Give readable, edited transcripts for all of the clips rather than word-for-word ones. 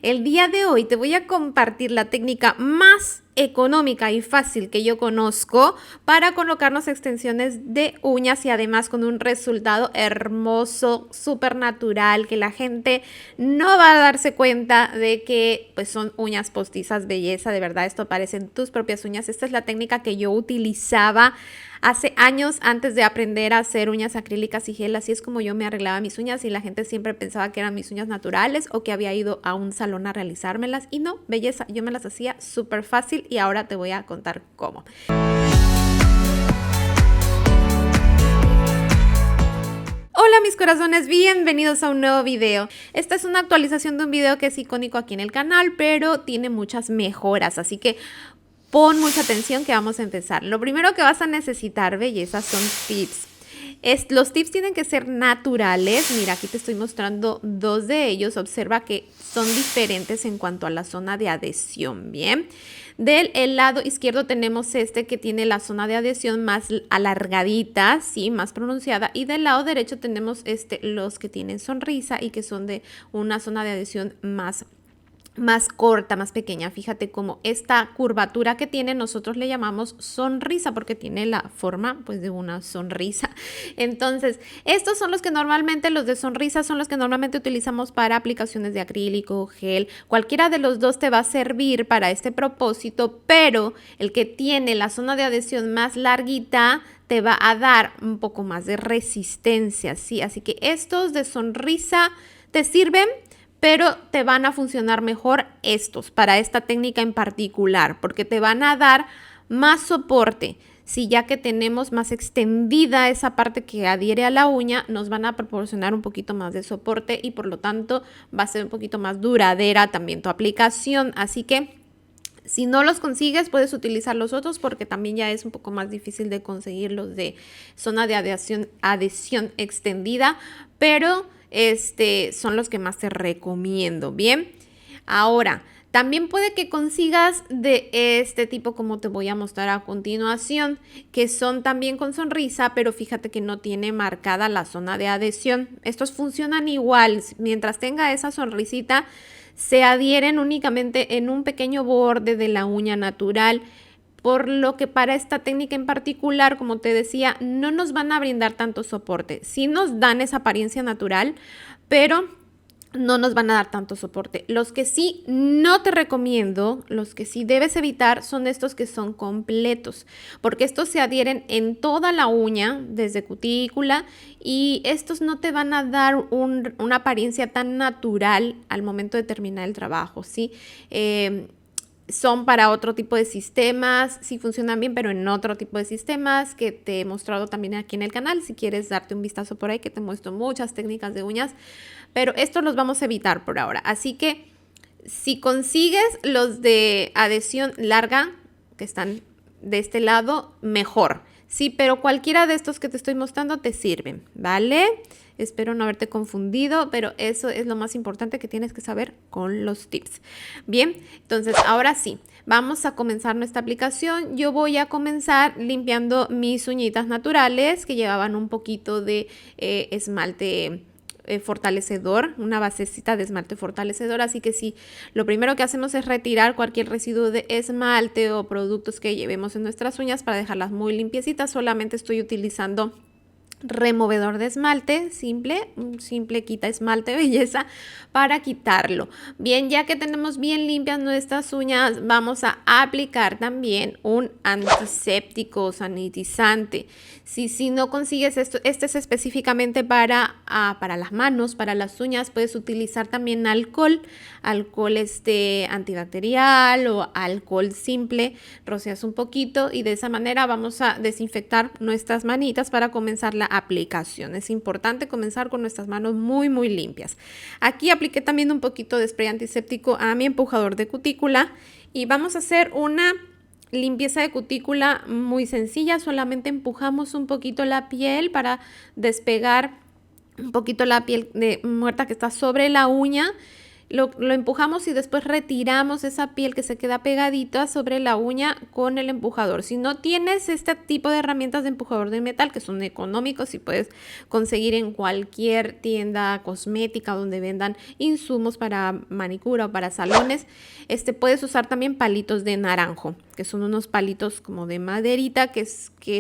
El día de hoy te voy a compartir la técnica más económica y fácil que yo conozco para colocarnos extensiones de uñas y además con un resultado hermoso, súper natural, que la gente no va a darse cuenta de que pues son uñas postizas, belleza, de verdad esto parecen tus propias uñas. Esta es la técnica que yo utilizaba hace años antes de aprender a hacer uñas acrílicas y gel. Así es como yo me arreglaba mis uñas y la gente siempre pensaba que eran mis uñas naturales o que había ido a un salón a realizármelas, y no, belleza, yo me las hacía súper fácil y ahora te voy a contar cómo. Hola mis corazones, bienvenidos a un nuevo video. Esta es una actualización de un video que es icónico aquí en el canal, pero tiene muchas mejoras, así que pon mucha atención que vamos a empezar. Lo primero que vas a necesitar, belleza, son tips. Los tips tienen que ser naturales. Mira, aquí te estoy mostrando dos de ellos. Observa que son diferentes en cuanto a la zona de adhesión, ¿bien? Del lado izquierdo tenemos este que tiene la zona de adhesión más alargadita, sí, más pronunciada. Y del lado derecho tenemos los que tienen sonrisa y que son de una zona de adhesión más corta, más pequeña. Fíjate cómo esta curvatura que tiene nosotros le llamamos sonrisa porque tiene la forma pues de una sonrisa. Entonces estos son los que normalmente, los de sonrisa son los que normalmente utilizamos para aplicaciones de acrílico, gel. Cualquiera de los dos te va a servir para este propósito, pero el que tiene la zona de adhesión más larguita te va a dar un poco más de resistencia, ¿sí? Así que estos de sonrisa te sirven, pero te van a funcionar mejor estos para esta técnica en particular, porque te van a dar más soporte. Si ya que tenemos más extendida esa parte que adhiere a la uña, nos van a proporcionar un poquito más de soporte y por lo tanto va a ser un poquito más duradera también tu aplicación. Así que si no los consigues, puedes utilizar los otros porque también ya es un poco más difícil de conseguir los de zona de adhesión extendida, pero son los que más te recomiendo, ¿bien? Ahora, también puede que consigas de este tipo como te voy a mostrar a continuación, que son también con sonrisa, pero fíjate que no tiene marcada la zona de adhesión. Estos funcionan igual, mientras tenga esa sonrisita, se adhieren únicamente en un pequeño borde de la uña natural, por lo que para esta técnica en particular, como te decía, no nos van a brindar tanto soporte. Sí nos dan esa apariencia natural, pero no nos van a dar tanto soporte. Los que sí no te recomiendo, los que sí debes evitar son estos que son completos, porque estos se adhieren en toda la uña, desde cutícula, y estos no te van a dar una apariencia tan natural al momento de terminar el trabajo, ¿sí? Son para otro tipo de sistemas, sí funcionan bien, pero en otro tipo de sistemas que te he mostrado también aquí en el canal. Si quieres darte un vistazo por ahí, que te muestro muchas técnicas de uñas, pero estos los vamos a evitar por ahora. Así que si consigues los de adhesión larga, que están de este lado, mejor. Sí, pero cualquiera de estos que te estoy mostrando te sirven, ¿vale? Espero no haberte confundido, pero eso es lo más importante que tienes que saber con los tips. Bien, entonces ahora sí, vamos a comenzar nuestra aplicación. Yo voy a comenzar limpiando mis uñitas naturales que llevaban un poquito de esmalte fortalecedor, una basecita de esmalte fortalecedor. Así que sí, lo primero que hacemos es retirar cualquier residuo de esmalte o productos que llevemos en nuestras uñas para dejarlas muy limpiecitas. Solamente estoy utilizando removedor de esmalte, un simple quita esmalte, belleza, para quitarlo. Bien, ya que tenemos bien limpias nuestras uñas, vamos a aplicar también un antiséptico, sanitizante. Si no consigues esto, este es específicamente para las manos, para las uñas, puedes utilizar también alcohol antibacterial o alcohol simple, rocias un poquito y de esa manera vamos a desinfectar nuestras manitas para comenzar la aplicación. Es importante comenzar con nuestras manos muy limpias. Aquí apliqué también un poquito de spray antiséptico a mi empujador de cutícula y vamos a hacer una limpieza de cutícula muy sencilla. Solamente empujamos un poquito la piel para despegar un poquito la piel muerta que está sobre la uña. lo empujamos y después retiramos esa piel que se queda pegadita sobre la uña con el empujador. Si no tienes este tipo de herramientas de empujador de metal, que son económicos y puedes conseguir en cualquier tienda cosmética donde vendan insumos para manicura o para salones, puedes usar también palitos de naranjo, que son unos palitos como de maderita que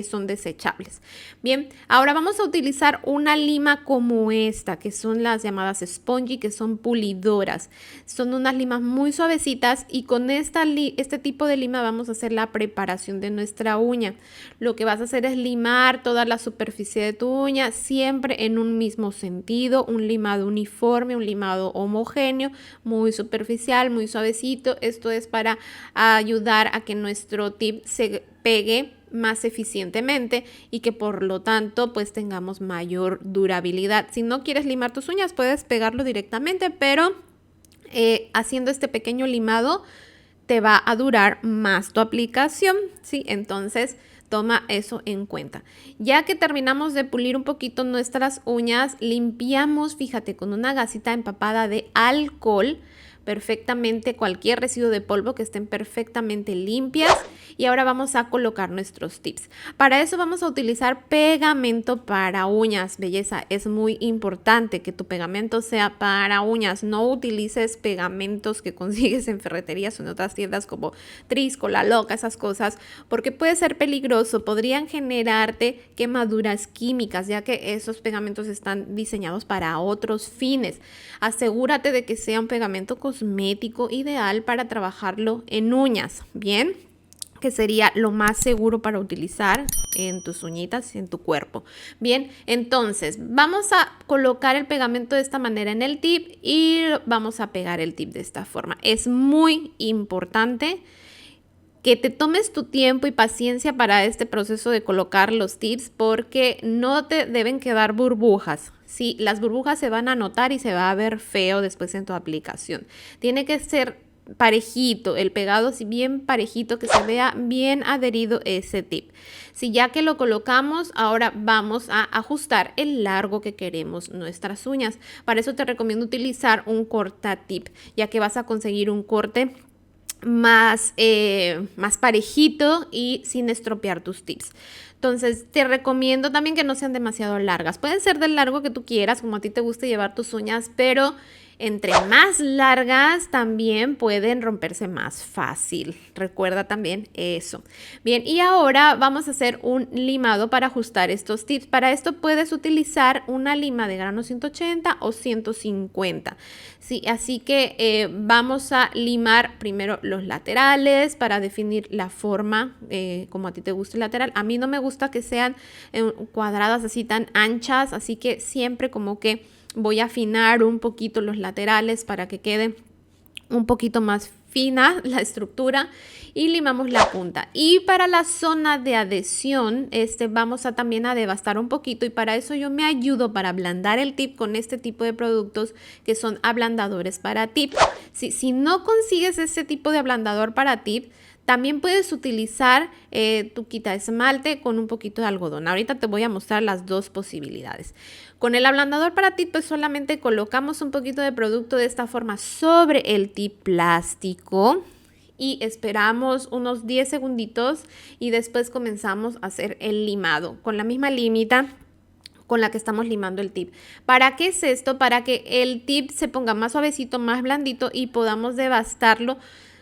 son desechables. Bien, ahora vamos a utilizar una lima como esta, que son las llamadas spongy, que son pulidoras. Son unas limas muy suavecitas y con este tipo de lima vamos a hacer la preparación de nuestra uña. Lo que vas a hacer es limar toda la superficie de tu uña, siempre en un mismo sentido, un limado uniforme, un limado homogéneo, muy superficial, muy suavecito. Esto es para ayudar a que nuestro tip se pegue más eficientemente y que por lo tanto pues tengamos mayor durabilidad. Si no quieres limar tus uñas, puedes pegarlo directamente, pero haciendo este pequeño limado te va a durar más tu aplicación, ¿sí? Entonces toma eso en cuenta. Ya que terminamos de pulir un poquito nuestras uñas, limpiamos, fíjate, con una gasita empapada de alcohol perfectamente cualquier residuo de polvo, que estén perfectamente limpias. Y ahora vamos a colocar nuestros tips. Para eso vamos a utilizar pegamento para uñas, belleza. Es muy importante que tu pegamento sea para uñas. No utilices pegamentos que consigues en ferreterías o en otras tiendas como Trisco, La Loca, esas cosas, porque puede ser peligroso. Podrían generarte quemaduras químicas, ya que esos pegamentos están diseñados para otros fines. Asegúrate de que sea un pegamento cosmético ideal para trabajarlo en uñas, ¿bien? Que sería lo más seguro para utilizar en tus uñitas, en tu cuerpo. Bien, entonces vamos a colocar el pegamento de esta manera en el tip y vamos a pegar el tip de esta forma. Es muy importante que te tomes tu tiempo y paciencia para este proceso de colocar los tips, porque no te deben quedar burbujas. Sí, las burbujas se van a notar y se va a ver feo después en tu aplicación. Tiene que ser parejito, el pegado así bien parejito, que se vea bien adherido ese tip. Si ya que lo colocamos, ahora vamos a ajustar el largo que queremos nuestras uñas. Para eso te recomiendo utilizar un cortatip, ya que vas a conseguir un corte más parejito y sin estropear tus tips. Entonces te recomiendo también que no sean demasiado largas. Pueden ser del largo que tú quieras, como a ti te guste llevar tus uñas, pero entre más largas también pueden romperse más fácil. Recuerda también eso. Bien, y ahora vamos a hacer un limado para ajustar estos tips. Para esto puedes utilizar una lima de grano 180 o 150. Sí, así que vamos a limar primero los laterales para definir la forma como a ti te gusta el lateral. A mí no me gusta que sean cuadradas así tan anchas, así que siempre como que voy a afinar un poquito los laterales para que quede un poquito más fina la estructura, y limamos la punta. Y para la zona de adhesión, vamos a también a devastar un poquito, y para eso yo me ayudo para ablandar el tip con este tipo de productos que son ablandadores para tip. Si no consigues este tipo de ablandador para tip, también puedes utilizar tu quita esmalte con un poquito de algodón. Ahorita te voy a mostrar las dos posibilidades. Con el ablandador para tip, pues solamente colocamos un poquito de producto de esta forma sobre el tip plástico y esperamos unos 10 segunditos y después comenzamos a hacer el limado con la misma limita con la que estamos limando el tip. ¿Para qué es esto? Para que el tip se ponga más suavecito, más blandito y podamos devastarlo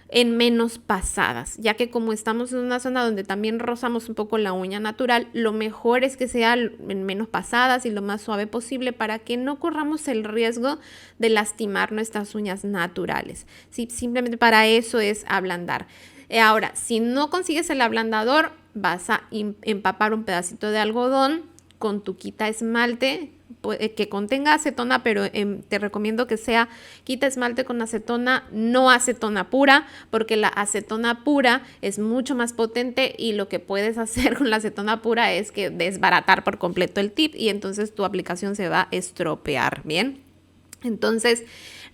en menos pasadas, ya que como estamos en una zona donde también rozamos un poco la uña natural, lo mejor es que sea en menos pasadas y lo más suave posible para que no corramos el riesgo de lastimar nuestras uñas naturales. Sí, simplemente para eso es ablandar. Ahora, si no consigues el ablandador, vas a empapar un pedacito de algodón con tu quita esmalte que contenga acetona, pero te recomiendo que sea quita esmalte con acetona, no acetona pura, porque la acetona pura es mucho más potente y lo que puedes hacer con la acetona pura es que desbaratar por completo el tip y entonces tu aplicación se va a estropear, ¿bien? Entonces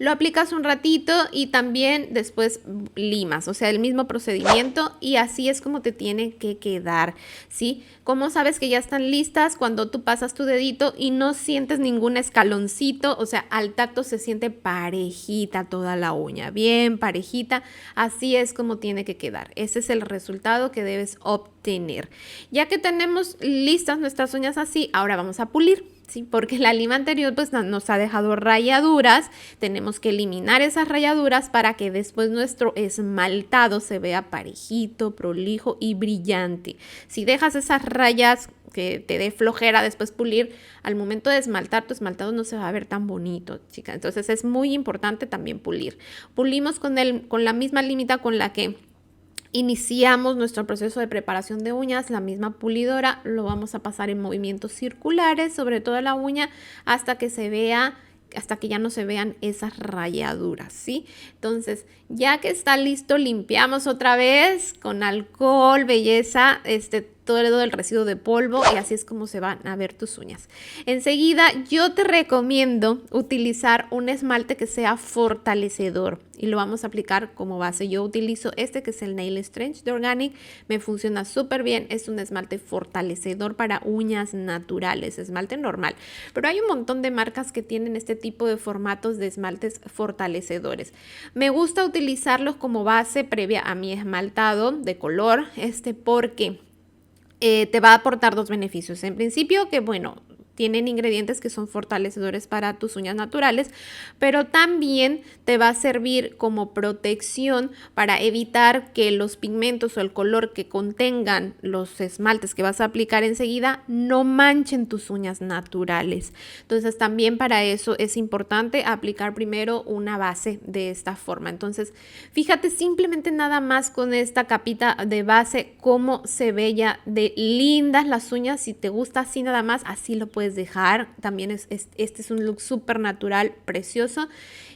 Lo aplicas un ratito y también después limas, o sea, el mismo procedimiento, y así es como te tiene que quedar, ¿sí? ¿Cómo sabes que ya están listas? Cuando tú pasas tu dedito y no sientes ningún escaloncito, o sea, al tacto se siente parejita toda la uña, bien parejita, así es como tiene que quedar. Ese es el resultado que debes obtener. Ya que tenemos listas nuestras uñas así, ahora vamos a pulir. Sí, porque la lima anterior pues nos ha dejado rayaduras, tenemos que eliminar esas rayaduras para que después nuestro esmaltado se vea parejito, prolijo y brillante. Si dejas esas rayas que te dé flojera después pulir, al momento de esmaltar, tu esmaltado no se va a ver tan bonito, chica. Entonces es muy importante también pulir. Pulimos con la misma limita con la que iniciamos nuestro proceso de preparación de uñas, la misma pulidora, lo vamos a pasar en movimientos circulares sobre toda la uña hasta que se vea, hasta que ya no se vean esas rayaduras, ¿sí? Entonces, ya que está listo, limpiamos otra vez con alcohol, belleza, todo el residuo de polvo, y así es como se van a ver tus uñas. Enseguida yo te recomiendo utilizar un esmalte que sea fortalecedor y lo vamos a aplicar como base. Yo utilizo que es el Nail Strength de Organic, me funciona súper bien, es un esmalte fortalecedor para uñas naturales, esmalte normal, pero hay un montón de marcas que tienen este tipo de formatos de esmaltes fortalecedores. Me gusta utilizarlos como base previa a mi esmaltado de color, porque te va a aportar dos beneficios. En principio, que bueno, tienen ingredientes que son fortalecedores para tus uñas naturales, pero también te va a servir como protección para evitar que los pigmentos o el color que contengan los esmaltes que vas a aplicar enseguida no manchen tus uñas naturales. Entonces también para eso es importante aplicar primero una base de esta forma. Entonces fíjate simplemente nada más con esta capita de base cómo se ve ya de lindas las uñas. Si te gusta así nada más, así lo puedes dejar. También este es un look súper natural, precioso,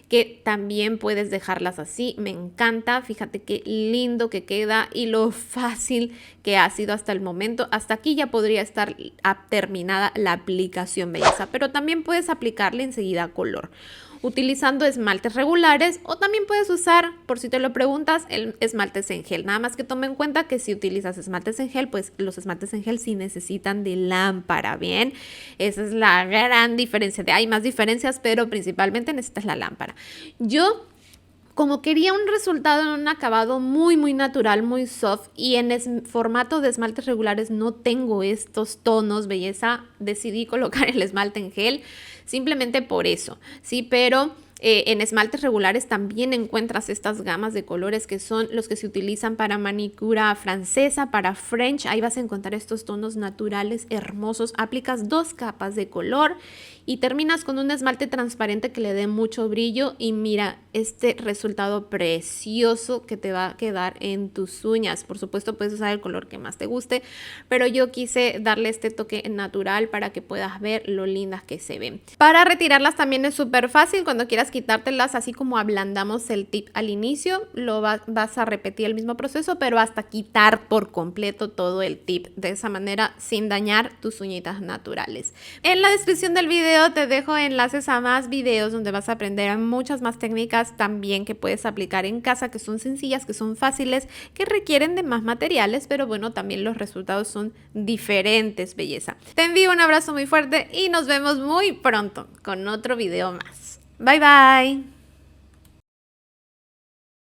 que también puedes dejarlas así. Me encanta, fíjate qué lindo que queda y lo fácil que ha sido hasta el momento. Hasta aquí ya podría estar terminada la aplicación, belleza, pero también puedes aplicarle enseguida color utilizando esmaltes regulares, o también puedes usar, por si te lo preguntas, el esmaltes en gel. Nada más que toma en cuenta que si utilizas esmaltes en gel, pues los esmaltes en gel sí necesitan de lámpara, ¿bien? Esa es la gran diferencia. Hay más diferencias, pero principalmente necesitas la lámpara. Yo, como quería un resultado en un acabado muy natural, muy soft, y en formato de esmaltes regulares no tengo estos tonos, belleza, decidí colocar el esmalte en gel simplemente por eso, ¿sí? Pero en esmaltes regulares también encuentras estas gamas de colores que son los que se utilizan para manicura francesa, para French. Ahí vas a encontrar estos tonos naturales hermosos. Aplicas 2 capas de color y terminas con un esmalte transparente que le dé mucho brillo, y mira este resultado precioso que te va a quedar en tus uñas. Por supuesto puedes usar el color que más te guste, pero yo quise darle este toque natural para que puedas ver lo lindas que se ven. Para retirarlas también es súper fácil. Cuando quieras quitártelas, así como ablandamos el tip al inicio, vas a repetir el mismo proceso, pero hasta quitar por completo todo el tip, de esa manera sin dañar tus uñitas naturales. En la descripción del video te dejo enlaces a más videos donde vas a aprender muchas más técnicas también que puedes aplicar en casa, que son sencillas, que son fáciles, que requieren de más materiales, pero bueno, también los resultados son diferentes, belleza. Te envío un abrazo muy fuerte y nos vemos muy pronto con otro video más. Bye bye.